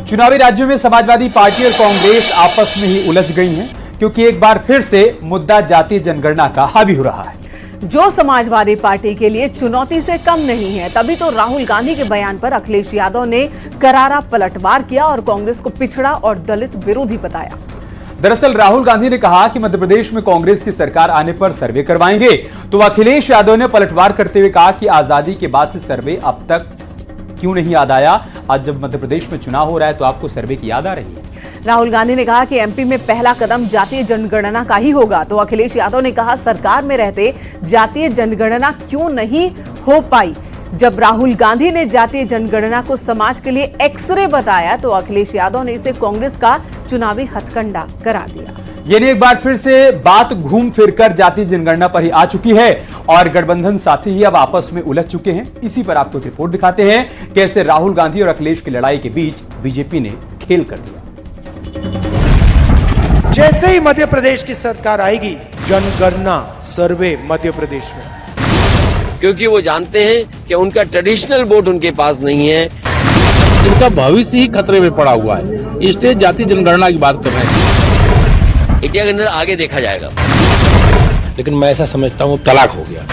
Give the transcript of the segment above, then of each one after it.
चुनावी राज्यों में समाजवादी पार्टी और कांग्रेस आपस में ही उलझ गई हैं, क्योंकि एक बार फिर से मुद्दा जातीय जनगणना का हावी हो रहा है, जो समाजवादी पार्टी के लिए चुनौती से कम नहीं है। तभी तो राहुल गांधी के बयान पर अखिलेश यादव ने करारा पलटवार किया और कांग्रेस को पिछड़ा और दलित विरोधी बताया। दरअसल राहुल गांधी ने कहा कि मध्य प्रदेश में कांग्रेस की सरकार आने पर सर्वे करवाएंगे, तो अखिलेश यादव ने पलटवार करते हुए कहा कि आजादी के बाद से सर्वे अब तक क्यों नहीं याद आया। आज जब मध्य प्रदेश में चुनाव हो रहा है तो आपको सर्वे की याद आ रही है। राहुल गांधी ने कहा कि एमपी में पहला कदम जातीय जनगणना का ही होगा, तो अखिलेश यादव ने कहा सरकार में रहते जातीय जनगणना क्यों नहीं हो पाई। जब राहुल गांधी ने जातीय जनगणना को समाज के लिए एक्सरे बताया तो अखिलेश यादव ने इसे कांग्रेस का चुनावी हथकंडा करार दिया। यानी एक बार फिर से बात घूम फिरकर जातीय जनगणना पर ही आ चुकी है और गठबंधन साथी ही अब आपस में उलझ चुके हैं। इसी पर आपको एक रिपोर्ट दिखाते हैं, कैसे राहुल गांधी और अखिलेश की लड़ाई के बीच बीजेपी ने खेल कर दिया। जैसे ही मध्य प्रदेश की सरकार आएगी, जनगणना सर्वे मध्य प्रदेश में, क्योंकि वो जानते हैं कि उनका ट्रेडिशनल वोट उनके पास नहीं है, इनका भविष्य ही खतरे में पड़ा हुआ है, इसलिए जातीय जनगणना की बात कर रहे हैं। इंडिया के अंदर आगे देखा जाएगा, लेकिन मैं ऐसा समझता हूँ तलाक हो गया।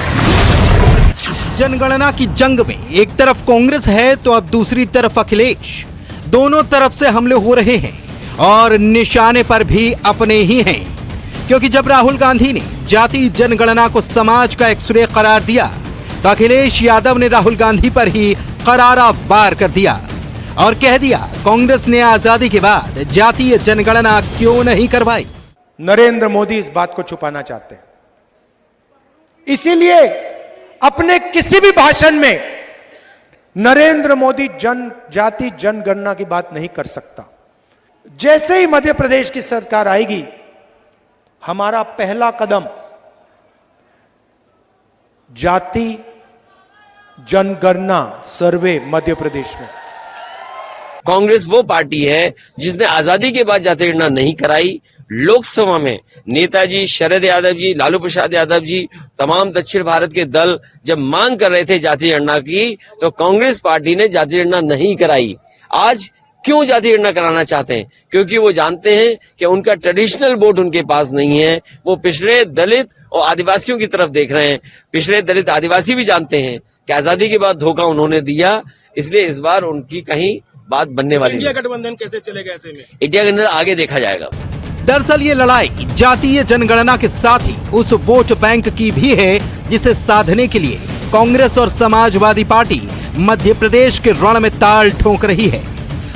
जनगणना की जंग में एक तरफ कांग्रेस है तो अब दूसरी तरफ अखिलेश। दोनों तरफ से हमले हो रहे हैं और निशाने पर भी अपने ही हैं, क्योंकि जब राहुल गांधी ने जातीय जनगणना को समाज का एक्सरे करार दिया तो अखिलेश यादव ने राहुल गांधी पर ही करारा वार कर दिया और कह दिया कांग्रेस ने आजादी के बाद जातीय जनगणना क्यों नहीं करवाई। नरेंद्र मोदी इस बात को छुपाना चाहते हैं, इसीलिए अपने किसी भी भाषण में नरेंद्र मोदी जाति जनगणना की बात नहीं कर सकता। जैसे ही मध्य प्रदेश की सरकार आएगी, हमारा पहला कदम जाति जनगणना सर्वे मध्य प्रदेश में। कांग्रेस वो पार्टी है जिसने आजादी के बाद जातीय जनगणना नहीं कराई। लोकसभा में नेताजी शरद यादव जी, लालू प्रसाद यादव जी, तमाम दक्षिण भारत के दल जब मांग कर रहे थे जातीय जनगणना की, तो कांग्रेस पार्टी ने जातीय जनगणना नहीं कराई। आज क्यों जातीय जनगणना कराना चाहते हैं? क्योंकि वो जानते हैं कि उनका ट्रेडिशनल वोट उनके पास नहीं है। वो पिछड़े दलित और आदिवासियों की तरफ देख रहे हैं। पिछड़े दलित आदिवासी भी जानते हैं कि आजादी के बाद धोखा उन्होंने दिया, इसलिए इस बार उनकी कहीं बात बनने वाली नहीं। इंडिया गठबंधन कैसे चलेगा ऐसे में? इंडिया के अंदर आगे देखा जाएगा। दरअसल ये लड़ाई जातीय जनगणना के साथ ही उस वोट बैंक की भी है जिसे साधने के लिए कांग्रेस और समाजवादी पार्टी मध्य प्रदेश के रण में ताल ठोक रही है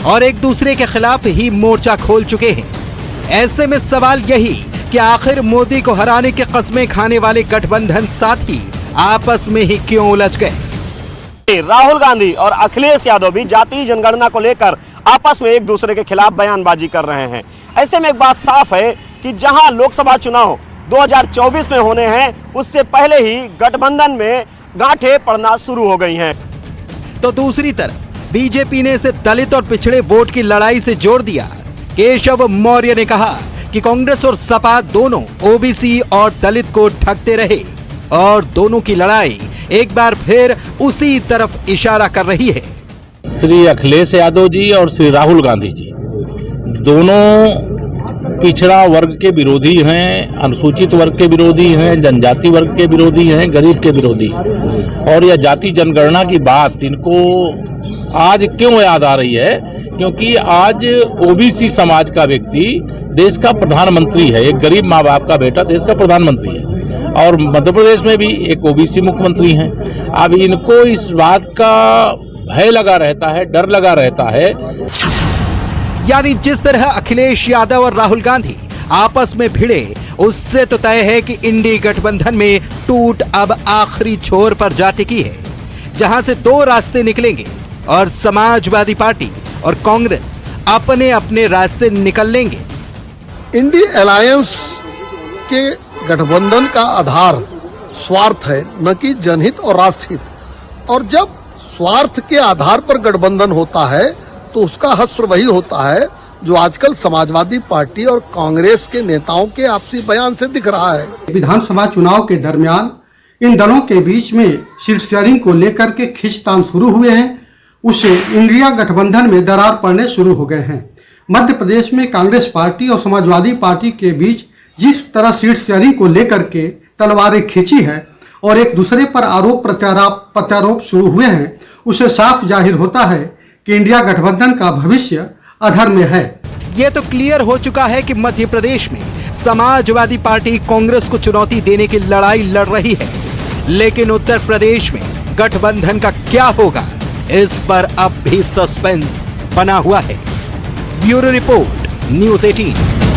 और एक दूसरे के खिलाफ ही मोर्चा खोल चुके हैं। ऐसे में सवाल यही कि आखिर मोदी को हराने की कस्में खाने वाले गठबंधन साथी आपस में ही क्यों उलझ गए। राहुल गांधी और अखिलेश यादव भी जातीय जनगणना को लेकर आपस में एक दूसरे के खिलाफ बयानबाजी कर रहे हैं। ऐसे में एक बात साफ है कि जहां लोकसभा चुनाव 2024 में होने हैं, उससे पहले ही गठबंधन में गांठें पड़ना शुरू हो गई हैं। तो दूसरी तरफ बीजेपी ने इसे दलित और पिछड़े वोट की लड़ाई से जोड़ दिया। केशव मौर्य ने कहा कि कांग्रेस और सपा दोनों ओबीसी और दलित को ठगते रहे और दोनों की लड़ाई एक बार फिर उसी तरफ इशारा कर रही है। श्री अखिलेश यादव जी और श्री राहुल गांधी जी दोनों पिछड़ा वर्ग के विरोधी हैं, अनुसूचित वर्ग के विरोधी हैं, जनजाति वर्ग के विरोधी हैं, गरीब के विरोधी हैं। और यह जाति जनगणना की बात इनको आज क्यों याद आ रही है? क्योंकि आज ओबीसी समाज का व्यक्ति देश का प्रधानमंत्री है, एक गरीब माँ बाप का बेटा देश का प्रधानमंत्री है और मध्य प्रदेश में भी एक ओबीसी मुख्यमंत्री हैं। अब इनको इस बात का भय लगा रहता है, डर लगा रहता है। यानी जिस तरह अखिलेश यादव और राहुल गांधी आपस में भिड़े, उससे तो तय है कि इंडी गठबंधन में टूट अब आखिरी छोर पर जा टिकी है, जहां से दो रास्ते निकलेंगे और समाजवादी पार्टी और कांग्रेस अपने अपने रास्ते निकल लेंगे। इंडी अलायंस के गठबंधन का आधार स्वार्थ है, न कि जनहित और राष्ट्रहित। और जब स्वार्थ के आधार पर गठबंधन होता है तो उसका हश्र वही होता है जो आजकल समाजवादी पार्टी और कांग्रेस के नेताओं के आपसी बयान से दिख रहा है। विधानसभा चुनाव के दरमियान इन दलों के बीच में सीट शेयरिंग को लेकर के खींचतान शुरू हुए हैं उससे इंडिया गठबंधन में दरार पड़ने शुरू हो गए हैं। मध्य प्रदेश में कांग्रेस पार्टी और समाजवादी पार्टी के बीच जिस तरह सीट शेयरिंग को लेकर के तलवारें खींची है और एक दूसरे पर आरोप प्रत्यारोप शुरू हुए हैं, उसे साफ जाहिर होता है कि इंडिया गठबंधन का भविष्य अधर में है। ये तो क्लियर हो चुका है कि मध्य प्रदेश में समाजवादी पार्टी कांग्रेस को चुनौती देने की लड़ाई लड़ रही है, लेकिन उत्तर प्रदेश में गठबंधन का क्या होगा, इस पर अब भी सस्पेंस बना हुआ है। Bureau report, news 18।